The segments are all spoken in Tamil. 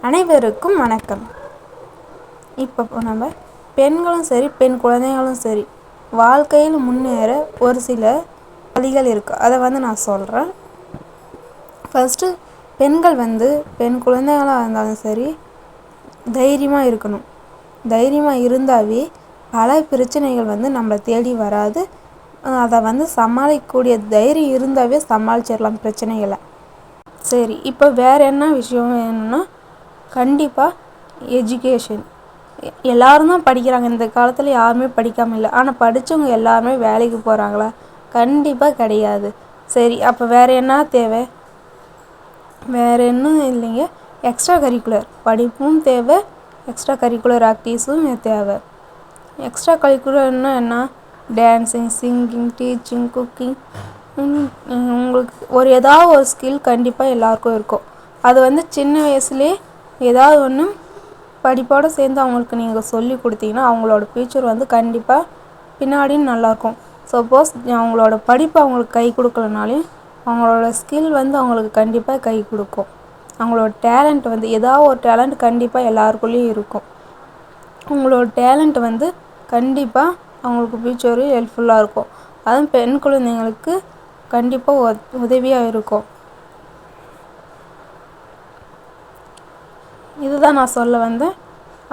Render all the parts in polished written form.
அனைவருக்கும் வணக்கம். இப்போ நம்ம பெண்களும் சரி பெண் குழந்தைகளும் சரி வாழ்க்கையில் முன்னேற ஒரு சில வழிகள் இருக்குது. அதை நான் சொல்கிறேன். ஃபஸ்ட்டு பெண்கள் பெண் குழந்தைகளாக இருந்தாலும் சரி தைரியமாக இருக்கணும். தைரியமாக இருந்தாவே பல பிரச்சனைகள் நம்மளை தேடி வராது. அதை சமாளிக்கக்கூடிய தைரியம் இருந்தாவே சமாளிச்சிடலாம் பிரச்சனைகளை. சரி, இப்போ வேறு என்ன விஷயம் வேணும்னா கண்டிப்பாக எஜுகேஷன். எல்லோரும் தான் படிக்கிறாங்க. இந்த காலத்தில் யாருமே படிக்காமல் இல்லை. ஆனால் படித்தவங்க எல்லாருமே வேலைக்கு போகிறாங்களா? கண்டிப்பாக கிடையாது. சரி, அப்போ வேறு என்ன தேவை? வேறு இன்னும் இல்லைங்க. எக்ஸ்ட்ரா கரிக்குலர் படிப்பும் தேவை, எக்ஸ்ட்ரா கரிக்குலர் ஆக்டிவிட்டீஸும் தேவை. எக்ஸ்ட்ரா கரிக்குலர்னா என்ன? Dancing, singing, teaching, cooking. உங்களுக்கு ஏதாவது ஒரு ஸ்கில் கண்டிப்பாக எல்லாருக்கும் இருக்கும். அது சின்ன வயசுலேயே ஏதாவது ஒன்று படிப்போடு சேர்ந்து அவங்களுக்கு நீங்கள் சொல்லி கொடுத்தீங்கன்னா அவங்களோட ஃப்யூச்சர் கண்டிப்பாக பின்னாடியும் நல்லாயிருக்கும். சப்போஸ் அவங்களோட படிப்பு அவங்களுக்கு கை கொடுக்கலனாலையும் அவங்களோட ஸ்கில் அவங்களுக்கு கண்டிப்பாக கை கொடுக்கும். அவங்களோட டேலண்ட் ஏதாவது ஒரு டேலண்ட் கண்டிப்பாக எல்லாருக்குள்ளேயும் இருக்கும். அவங்களோட டேலண்ட் கண்டிப்பாக அவங்களுக்கு ஃப்யூச்சரு ஹெல்ப்ஃபுல்லாக இருக்கும். அதுவும் பெண் குழந்தைங்களுக்கு கண்டிப்பாக உதவியாக இருக்கும். இதுதான் நான் சொல்ல வந்தேன்.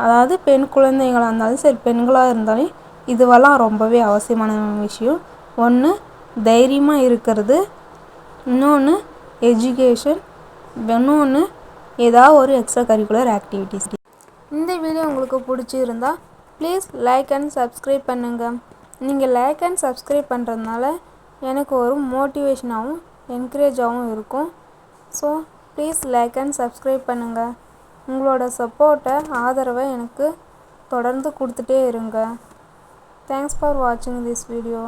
அதாவது பெண் குழந்தைகளாக இருந்தாலும் சரி பெண்களாக இருந்தாலும் இதுவெல்லாம் ரொம்பவே அவசியமான விஷயம். ஒன்று தைரியமாக இருக்கிறது, இன்னொன்று எஜுகேஷன், இன்னொன்று ஏதாவது ஒரு எக்ஸ்ட்ரா கரிக்குலர் ஆக்டிவிட்டீஸ். இந்த வீடியோ உங்களுக்கு பிடிச்சிருந்தா ப்ளீஸ் லைக் அண்ட் சப்ஸ்கிரைப் பண்ணுங்கள். நீங்கள் லைக் அண்ட் சப்ஸ்கிரைப் பண்ணுறதுனால எனக்கு ஒரு மோட்டிவேஷனாகவும் என்கரேஜாகவும் இருக்கும். So please like and subscribe பண்ணுங்கள். உங்களோட சப்போர்ட்டை ஆதரவை எனக்கு தொடர்ந்து கொடுத்துட்டே இருங்க. தேங்க்ஸ் ஃபார் வாட்சிங் திஸ் வீடியோ.